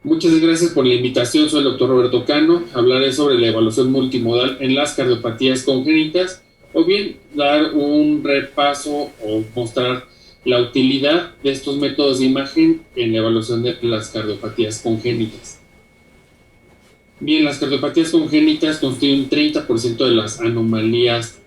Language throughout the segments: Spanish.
Muchas gracias por la invitación. Soy el doctor Roberto Cano. Hablaré sobre la evaluación multimodal en las cardiopatías congénitas, o bien dar un repaso o mostrar la utilidad de estos métodos de imagen en la evaluación de las cardiopatías congénitas. Bien, las cardiopatías congénitas constituyen un 30% de las anomalías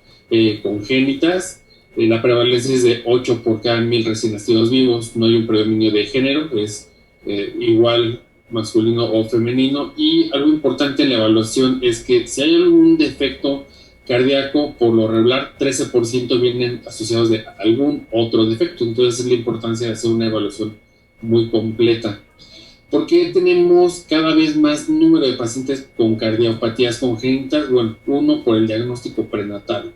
congénitas. La prevalencia es de 8 por cada 1000 recién nacidos vivos. No hay un predominio de género, es igual masculino o femenino. Y algo importante en la evaluación es que si hay algún defecto cardíaco, por lo regular 13% vienen asociados de algún otro defecto. Entonces es la importancia de hacer una evaluación muy completa. ¿Por qué tenemos cada vez más número de pacientes con cardiopatías congénitas? Bueno, uno, por el diagnóstico prenatal.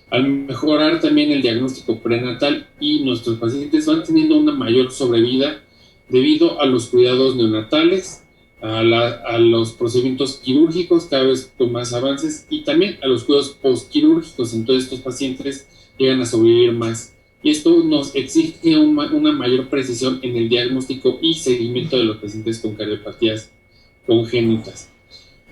Al mejorar también el diagnóstico prenatal y nuestros pacientes van teniendo una mayor sobrevida debido a los cuidados neonatales, a los procedimientos quirúrgicos cada vez con más avances y también a los cuidados postquirúrgicos. Entonces estos pacientes llegan a sobrevivir más. Y esto nos exige una mayor precisión en el diagnóstico y seguimiento de los pacientes con cardiopatías congénitas.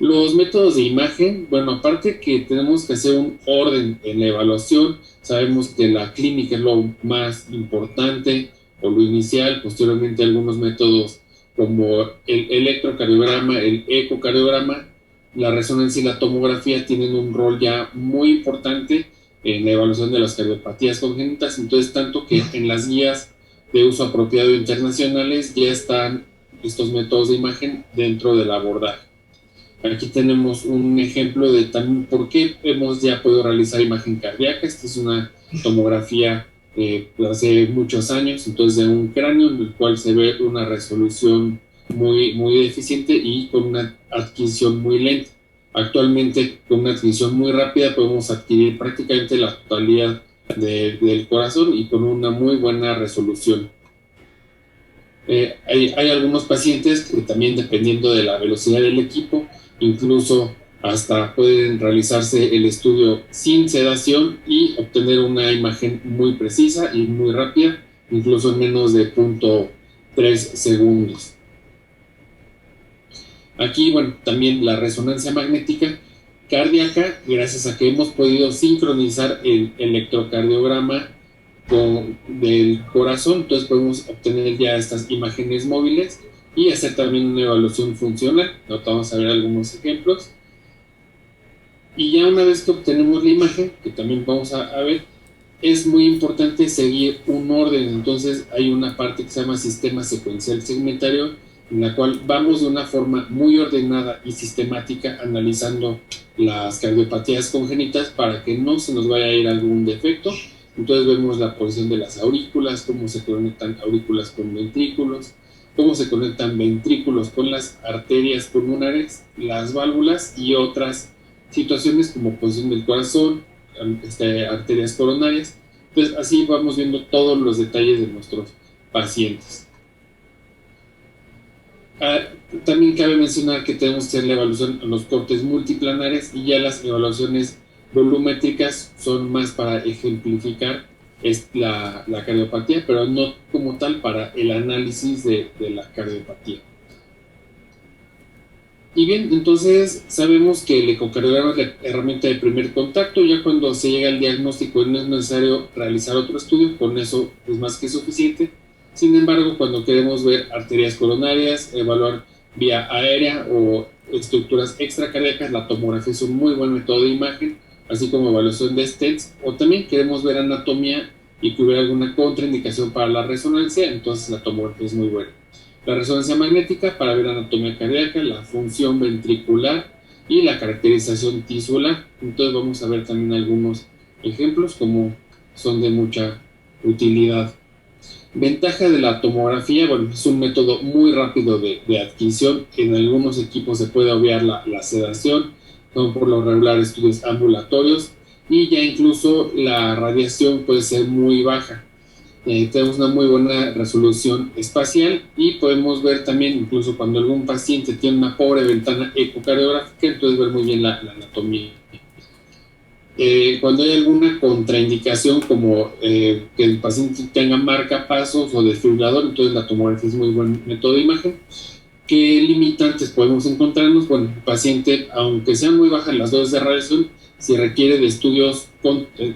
Los métodos de imagen, bueno, aparte que tenemos que hacer un orden en la evaluación, sabemos que la clínica es lo más importante o lo inicial, posteriormente algunos métodos como el electrocardiograma, el ecocardiograma, la resonancia y la tomografía tienen un rol ya muy importante en la evaluación de las cardiopatías congénitas. Entonces, tanto que en las guías de uso apropiado internacionales ya están estos métodos de imagen dentro del abordaje. Aquí tenemos un ejemplo de también por qué hemos ya podido realizar imagen cardíaca. Esta es una tomografía hace muchos años, entonces de un cráneo en el cual se ve una resolución muy deficiente y con una adquisición muy lenta. Actualmente, con una adquisición muy rápida, podemos adquirir prácticamente la totalidad del corazón y con una muy buena resolución. Hay algunos pacientes que también, dependiendo de la velocidad del equipo, incluso hasta pueden realizarse el estudio sin sedación y obtener una imagen muy precisa y muy rápida, incluso en menos de 0.3 segundos. Aquí, bueno, también la resonancia magnética cardíaca, gracias a que hemos podido sincronizar el electrocardiograma del corazón, entonces podemos obtener ya estas imágenes móviles y hacer también una evaluación funcional. Ahorita vamos a ver algunos ejemplos. Y ya una vez que obtenemos la imagen, que también vamos a ver, es muy importante seguir un orden. Entonces hay una parte que se llama sistema secuencial segmentario, en la cual vamos de una forma muy ordenada y sistemática analizando las cardiopatías congénitas para que no se nos vaya a ir algún defecto. Entonces vemos la posición de las aurículas, cómo se conectan aurículas con ventrículos, cómo se conectan ventrículos con las arterias pulmonares, las válvulas y otras situaciones como posición del corazón, arterias coronarias. Entonces así vamos viendo todos los detalles de nuestros pacientes. También cabe mencionar que tenemos que hacer la evaluación en los cortes multiplanares y ya las evaluaciones volumétricas son más para ejemplificar la cardiopatía, pero no como tal para el análisis de la cardiopatía. Y bien, entonces sabemos que el ecocardiograma es la herramienta de primer contacto. Ya cuando se llega al diagnóstico no es necesario realizar otro estudio, con eso es más que suficiente. Sin embargo, cuando queremos ver arterias coronarias, evaluar vía aérea o estructuras extracardíacas, la tomografía es un muy buen método de imagen, así como evaluación de stents, o también queremos ver anatomía y que hubiera alguna contraindicación para la resonancia, entonces la tomografía es muy buena. La resonancia magnética para ver anatomía cardíaca, la función ventricular y la caracterización tisular. Entonces vamos a ver también algunos ejemplos como son de mucha utilidad. Ventaja de la tomografía, bueno, es un método muy rápido de adquisición. En algunos equipos se puede obviar la sedación, son por lo regular estudios ambulatorios y ya incluso la radiación puede ser muy baja. Tenemos una muy buena resolución espacial y podemos ver también, incluso cuando algún paciente tiene una pobre ventana ecocardiográfica, entonces ver muy bien la anatomía. Cuando hay alguna contraindicación como que el paciente tenga marcapasos o desfibrilador, entonces la tomografía es muy buen método de imagen. ¿Qué limitantes podemos encontrarnos? Bueno, el paciente, aunque sean muy bajas las dosis de radiación, si requiere de estudios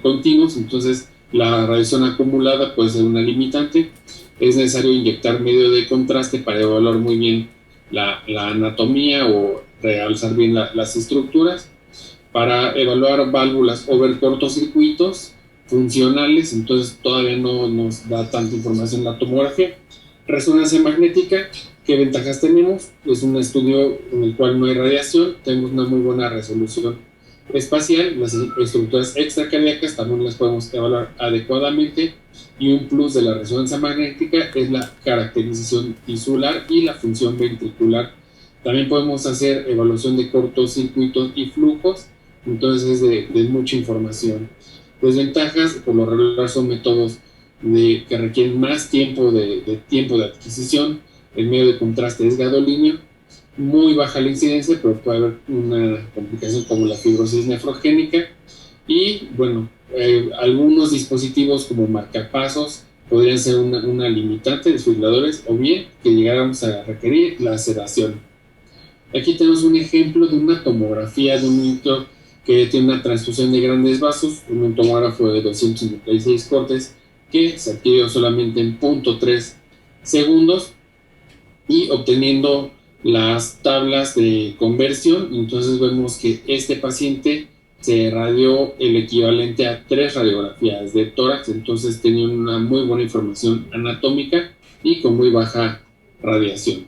continuos, entonces la radiación acumulada puede ser una limitante. Es necesario inyectar medio de contraste para evaluar muy bien la anatomía o realzar bien las estructuras. Para evaluar válvulas o ver cortocircuitos funcionales, entonces todavía no nos da tanta información la tomografía. Resonancia magnética, ¿qué ventajas tenemos? Es un estudio en el cual no hay radiación, tenemos una muy buena resolución espacial, las estructuras extracardíacas también las podemos evaluar adecuadamente, y un plus de la resonancia magnética es la caracterización tisular y la función ventricular. También podemos hacer evaluación de cortocircuitos y flujos, entonces es de mucha información. Desventajas, por lo regular, son métodos que requieren más tiempo de adquisición. El medio de contraste es gadolíneo, muy baja la incidencia, pero puede haber una complicación como la fibrosis nefrogénica. Y bueno, algunos dispositivos como marcapasos podrían ser una limitante, desfibriladores, o bien que llegáramos a requerir la sedación. Aquí tenemos un ejemplo de una tomografía de un monitor que tiene una transfusión de grandes vasos, un tomógrafo de 256 cortes que se adquirió solamente en 0.3 segundos, y obteniendo las tablas de conversión, entonces vemos que este paciente se radió el equivalente a 3 radiografías de tórax, entonces tenía una muy buena información anatómica y con muy baja radiación.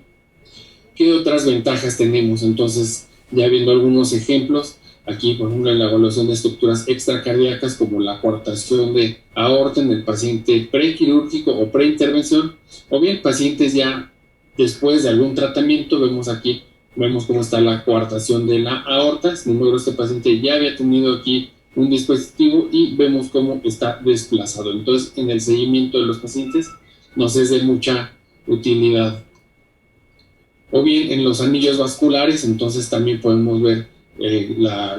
¿Qué otras ventajas tenemos? Entonces, ya viendo algunos ejemplos, aquí por ejemplo en la evaluación de estructuras extracardíacas como la coartación de aorta en el paciente prequirúrgico o preintervención, o bien pacientes ya después de algún tratamiento, vemos cómo está la coartación de la aorta. Sin embargo, este paciente ya había tenido aquí un dispositivo y vemos cómo está desplazado. Entonces, en el seguimiento de los pacientes nos es de mucha utilidad. O bien en los anillos vasculares, entonces también podemos ver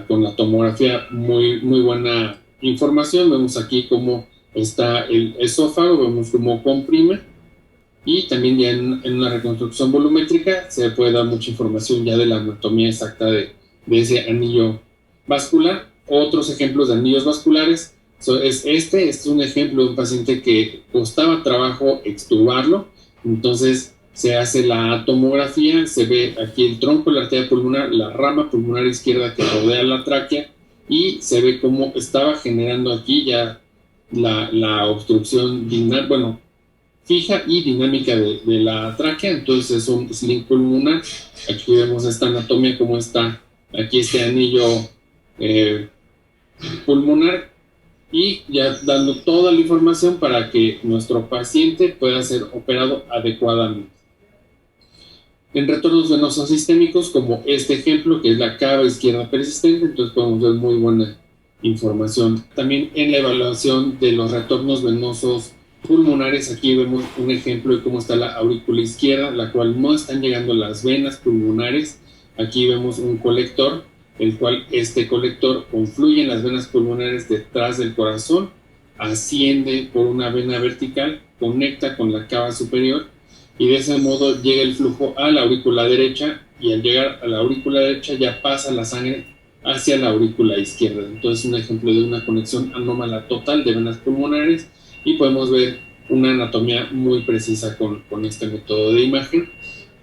con la tomografía muy buena información. Vemos aquí cómo está el esófago, vemos cómo comprime, y también ya en una reconstrucción volumétrica se puede dar mucha información ya de la anatomía exacta de ese anillo vascular. Otros ejemplos de anillos vasculares este es un ejemplo de un paciente que costaba trabajo extubarlo, entonces se hace la tomografía, se ve aquí el tronco de la arteria pulmonar, la rama pulmonar izquierda que rodea la tráquea, y se ve cómo estaba generando aquí ya la obstrucción fija y dinámica de la tráquea. Entonces es un sling pulmonar. Aquí vemos esta anatomía, cómo está aquí este anillo pulmonar, y ya dando toda la información para que nuestro paciente pueda ser operado adecuadamente. En retornos venosos sistémicos, como este ejemplo, que es la cava izquierda persistente, entonces podemos ver muy buena información. También en la evaluación de los retornos venosos pulmonares, aquí vemos un ejemplo de cómo está la aurícula izquierda, la cual no están llegando las venas pulmonares. Aquí vemos un colector, el cual este colector confluye en las venas pulmonares detrás del corazón, asciende por una vena vertical, conecta con la cava superior, y de ese modo llega el flujo a la aurícula derecha, y al llegar a la aurícula derecha ya pasa la sangre hacia la aurícula izquierda. Entonces, un ejemplo de una conexión anómala total de venas pulmonares, y podemos ver una anatomía muy precisa con este método de imagen.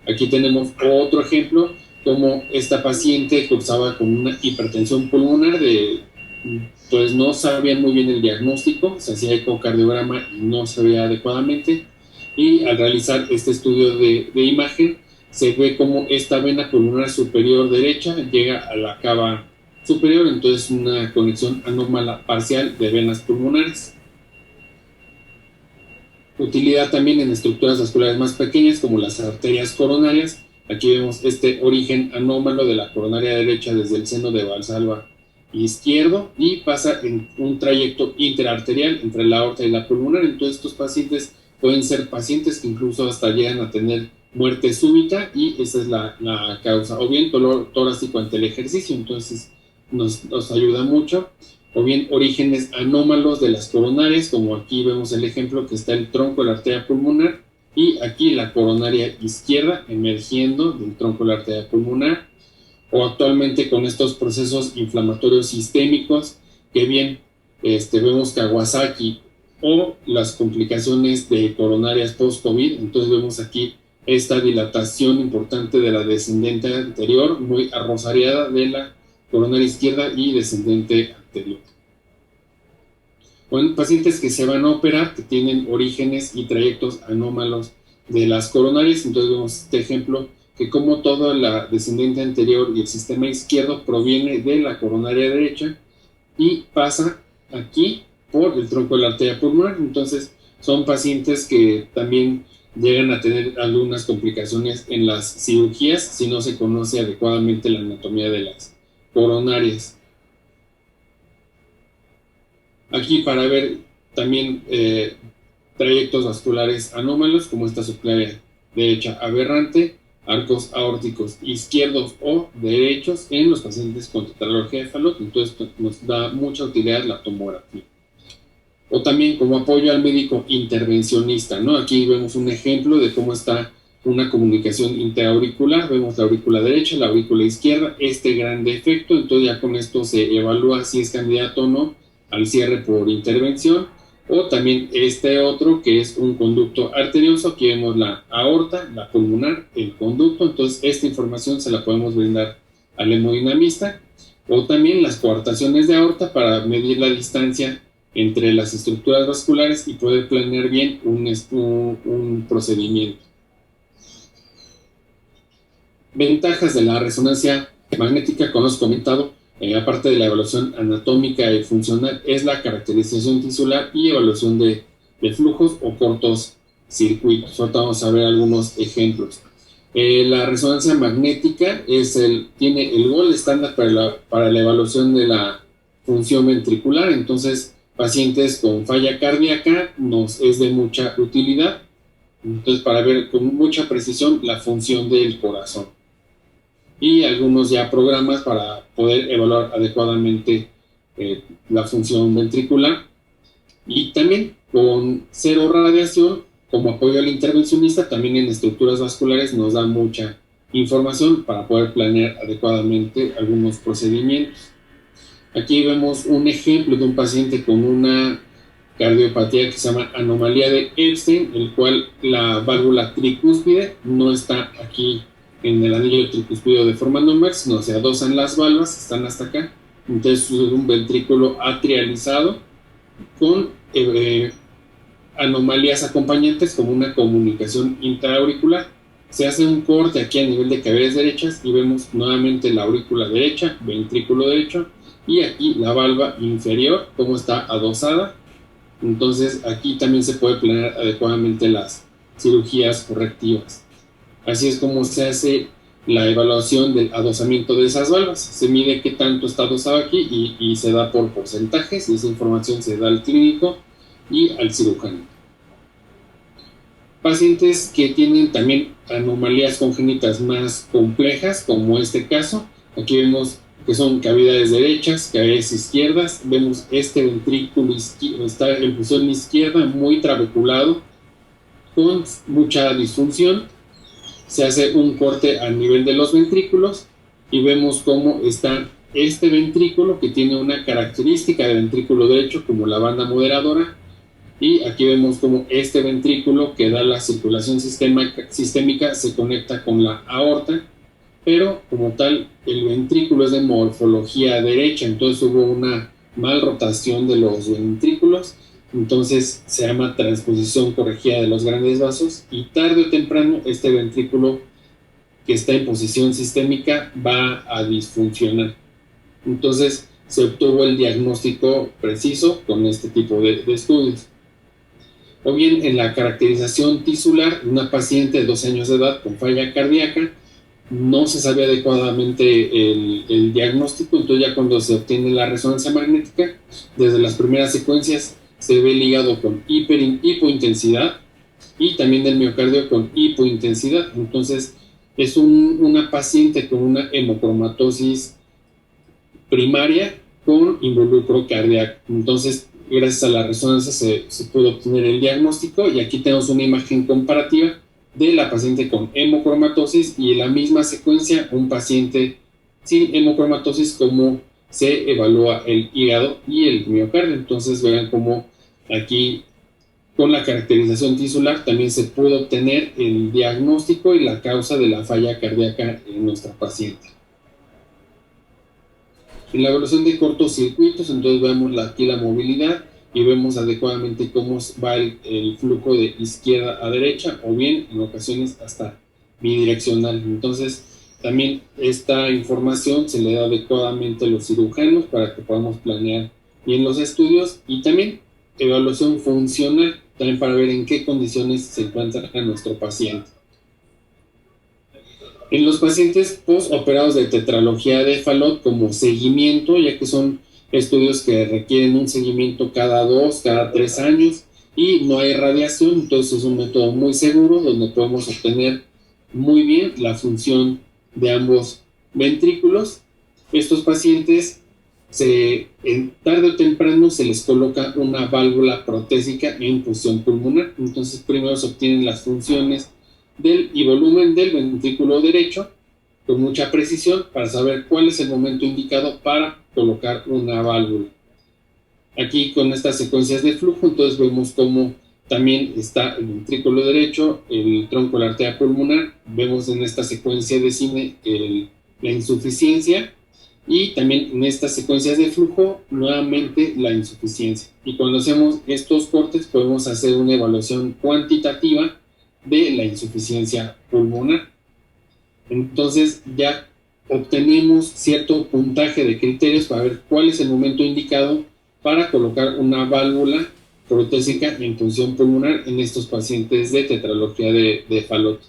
Aquí tenemos otro ejemplo, como esta paciente cursaba con una hipertensión pulmonar, pues no sabían muy bien el diagnóstico, se hacía ecocardiograma y no se veía adecuadamente, y al realizar este estudio de imagen se ve como esta vena pulmonar superior derecha llega a la cava superior, entonces una conexión anómala parcial de venas pulmonares. Utilidad también en estructuras vasculares más pequeñas como las arterias coronarias. Aquí vemos este origen anómalo de la coronaria derecha desde el seno de Valsalva izquierdo, y pasa en un trayecto interarterial entre la aorta y la pulmonar. Entonces estos pacientes pueden ser pacientes que incluso hasta llegan a tener muerte súbita, y esa es la causa, o bien dolor torácico ante el ejercicio, entonces nos ayuda mucho, o bien orígenes anómalos de las coronarias, como aquí vemos el ejemplo que está el tronco de la arteria pulmonar, y aquí la coronaria izquierda emergiendo del tronco de la arteria pulmonar, o actualmente con estos procesos inflamatorios sistémicos que bien vemos Kawasaki o las complicaciones de coronarias post-COVID. Entonces vemos aquí esta dilatación importante de la descendente anterior, muy arrozariada de la coronaria izquierda y descendente anterior. O en pacientes que se van a operar, que tienen orígenes y trayectos anómalos de las coronarias. Entonces vemos este ejemplo, que como toda la descendente anterior y el sistema izquierdo proviene de la coronaria derecha y pasa aquí por el tronco de la arteria pulmonar. Entonces son pacientes que también llegan a tener algunas complicaciones en las cirugías si no se conoce adecuadamente la anatomía de las coronarias. Aquí para ver también trayectos vasculares anómalos, como esta subclavia derecha aberrante, arcos aórticos izquierdos o derechos en los pacientes con tetralogía de Fallot. Entonces nos da mucha utilidad la tomografía. O también como apoyo al médico intervencionista, ¿no? Aquí vemos un ejemplo de cómo está una comunicación interauricular. Vemos la aurícula derecha, la aurícula izquierda, este gran defecto. Entonces ya con esto se evalúa si es candidato o no al cierre por intervención. O también este otro que es un conducto arterioso. Aquí vemos la aorta, la pulmonar, el conducto. Entonces esta información se la podemos brindar al hemodinamista. O también las coartaciones de aorta para medir la distancia entre las estructuras vasculares y poder planear bien un procedimiento. Ventajas de la resonancia magnética, como hemos comentado, aparte de la evaluación anatómica y funcional, es la caracterización tisular y evaluación de flujos o cortos circuitos. Ahorita vamos a ver algunos ejemplos. La resonancia magnética tiene el gold estándar para la evaluación de la función ventricular. Entonces, pacientes con falla cardíaca nos es de mucha utilidad. Entonces, para ver con mucha precisión la función del corazón. Y algunos ya programas para poder evaluar adecuadamente la función ventricular. Y también con cero radiación, como apoyo al intervencionista, también en estructuras vasculares nos da mucha información para poder planear adecuadamente algunos procedimientos. Aquí vemos un ejemplo de un paciente con una cardiopatía que se llama anomalía de Epstein, el cual la válvula tricúspide no está aquí en el anillo tricúspido de forma normal, sino se adosan las valvas, están hasta acá. Entonces es un ventrículo atrializado con anomalías acompañantes como una comunicación intraauricular. Se hace un corte aquí a nivel de cavidades derechas y vemos nuevamente la aurícula derecha, ventrículo derecho, y aquí la valva inferior, cómo está adosada. Entonces aquí también se puede planear adecuadamente las cirugías correctivas. Así es como se hace la evaluación del adosamiento de esas valvas. Se mide qué tanto está adosado aquí y se da por porcentajes, y esa información se da al clínico y al cirujano. Pacientes que tienen también anomalías congénitas más complejas, como este caso, aquí vemos que son cavidades derechas, cavidades izquierdas. Vemos este ventrículo está en posición izquierda, muy trabeculado, con mucha disfunción. Se hace un corte a nivel de los ventrículos y vemos cómo está este ventrículo, que tiene una característica de ventrículo derecho como la banda moderadora, y aquí vemos cómo este ventrículo que da la circulación sistémica se conecta con la aorta, pero como tal el ventrículo es de morfología derecha. Entonces hubo una mal rotación de los ventrículos. Entonces se llama transposición corregida de los grandes vasos, y tarde o temprano este ventrículo que está en posición sistémica va a disfuncionar. Entonces se obtuvo el diagnóstico preciso con este tipo de estudios. O bien en la caracterización tisular, una paciente de 12 años de edad con falla cardíaca, no se sabía adecuadamente el diagnóstico. Entonces ya cuando se obtiene la resonancia magnética, desde las primeras secuencias se ve ligado con hipointensidad y también del miocardio con hipointensidad. Entonces es una paciente con una hemocromatosis primaria con involucro cardíaco. Entonces gracias a la resonancia se pudo obtener el diagnóstico, y aquí tenemos una imagen comparativa de la paciente con hemocromatosis y en la misma secuencia un paciente sin hemocromatosis, cómo se evalúa el hígado y el miocardio. Entonces vean cómo aquí con la caracterización tisular también se pudo obtener el diagnóstico y la causa de la falla cardíaca en nuestra paciente. En la evaluación de cortocircuitos, entonces vemos aquí la movilidad y vemos adecuadamente cómo va el flujo de izquierda a derecha, o bien en ocasiones hasta bidireccional. Entonces también esta información se le da adecuadamente a los cirujanos para que podamos planear bien los estudios, y también evaluación funcional, también para ver en qué condiciones se encuentra nuestro paciente. En los pacientes postoperados de tetralogía de Fallot, como seguimiento, ya que son estudios que requieren un seguimiento cada 2, cada 3 años, y no hay radiación, entonces es un método muy seguro donde podemos obtener muy bien la función de ambos ventrículos. Estos pacientes, tarde o temprano se les coloca una válvula protésica en función pulmonar. Entonces primero se obtienen las funciones y volumen del ventrículo derecho con mucha precisión para saber cuál es el momento indicado para colocar una válvula. Aquí con estas secuencias de flujo, entonces vemos cómo también está el ventrículo derecho, el tronco de la arteria pulmonar, vemos en esta secuencia de cine la insuficiencia, y también en estas secuencias de flujo nuevamente la insuficiencia. Y cuando hacemos estos cortes podemos hacer una evaluación cuantitativa de la insuficiencia pulmonar. Entonces ya obtenemos cierto puntaje de criterios para ver cuál es el momento indicado para colocar una válvula protésica en función pulmonar en estos pacientes de tetralogía de Fallot.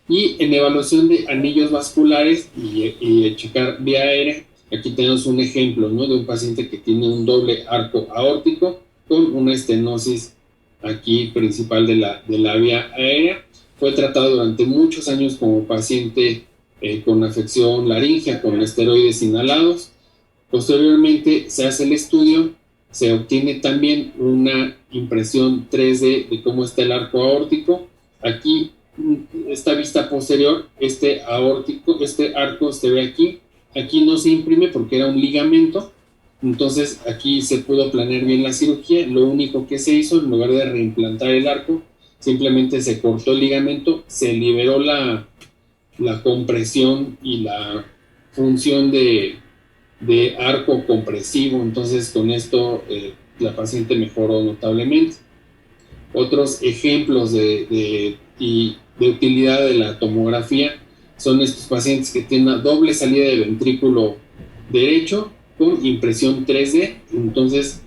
Y en evaluación de anillos vasculares y checar vía aérea, aquí tenemos un ejemplo, ¿no?, de un paciente que tiene un doble arco aórtico con una estenosis aquí principal de la vía aérea. Fue tratado durante muchos años como paciente con afección laringea con esteroides inhalados. Posteriormente se hace el estudio, se obtiene también una impresión 3D de cómo está el arco aórtico. Aquí, esta vista posterior, este arco se ve aquí. Aquí no se imprime porque era un ligamento. Entonces aquí se pudo planear bien la cirugía. Lo único que se hizo, en lugar de reimplantar el arco, simplemente se cortó el ligamento, se liberó la compresión y la función de arco compresivo. Entonces con esto la paciente mejoró notablemente. Otros ejemplos de utilidad de la tomografía son estos pacientes que tienen una doble salida de ventrículo derecho con impresión 3D. Entonces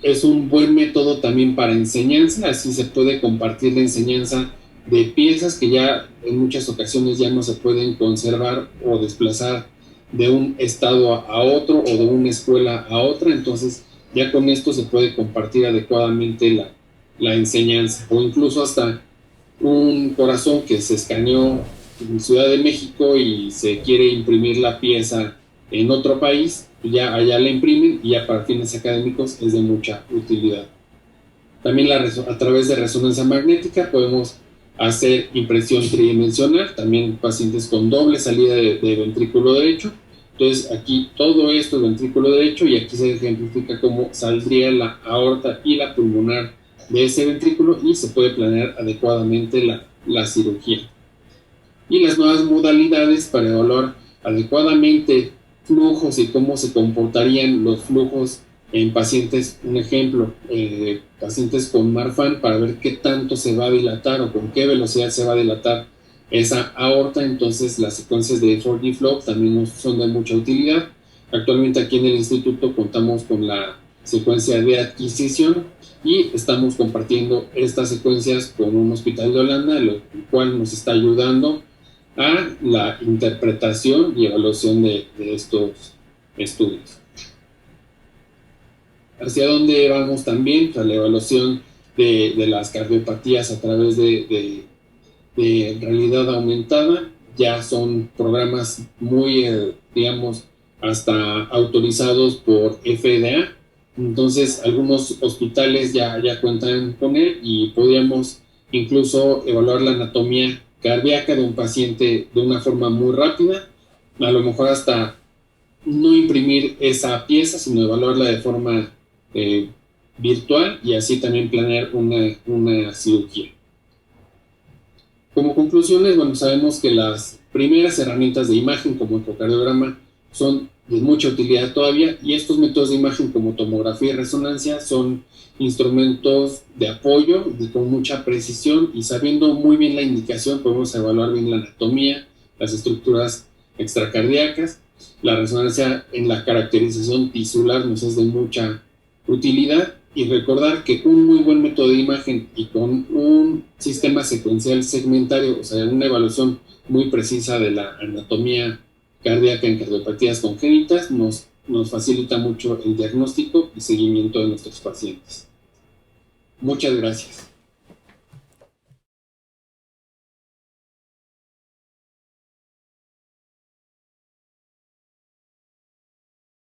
es un buen método también para enseñanza. Así se puede compartir la enseñanza de piezas que ya en muchas ocasiones ya no se pueden conservar o desplazar de un estado a otro o de una escuela a otra. Entonces ya con esto se puede compartir adecuadamente la enseñanza, o incluso hasta un corazón que se escaneó en Ciudad de México y se quiere imprimir la pieza en otro país, ya allá la imprimen y ya para fines académicos es de mucha utilidad. También a través de resonancia magnética podemos hacer impresión tridimensional, también pacientes con doble salida de ventrículo derecho. Entonces aquí todo esto es ventrículo derecho, y aquí se ejemplifica cómo saldría la aorta y la pulmonar de ese ventrículo, y se puede planear adecuadamente la cirugía. Y las nuevas modalidades para evaluar adecuadamente flujos y cómo se comportarían los flujos en pacientes, un ejemplo, pacientes con Marfan, para ver qué tanto se va a dilatar o con qué velocidad se va a dilatar esa aorta. Entonces las secuencias de 4D Flow también son de mucha utilidad. Actualmente aquí en el instituto contamos con la secuencia de adquisición y estamos compartiendo estas secuencias con un hospital de Holanda, lo cual nos está ayudando a la interpretación y evaluación de estos estudios. ¿Hacia dónde vamos también? A la evaluación de las cardiopatías a través de realidad aumentada. Ya son programas muy, digamos, hasta autorizados por FDA. Entonces, algunos hospitales ya cuentan con él y podríamos incluso evaluar la anatomía cardíaca de un paciente de una forma muy rápida, a lo mejor hasta no imprimir esa pieza, sino evaluarla de forma virtual y así también planear una cirugía. Como conclusiones, bueno, sabemos que las primeras herramientas de imagen como ecocardiograma son de mucha utilidad todavía y estos métodos de imagen como tomografía y resonancia son instrumentos de apoyo con mucha precisión y sabiendo muy bien la indicación podemos evaluar bien la anatomía, las estructuras extracardíacas. La resonancia en la caracterización tisular nos es de mucha utilidad y recordar que un muy buen método de imagen y con un sistema secuencial segmentario, o sea, una evaluación muy precisa de la anatomía cardíaca en cardiopatías congénitas, nos facilita mucho el diagnóstico y seguimiento de nuestros pacientes. Muchas gracias.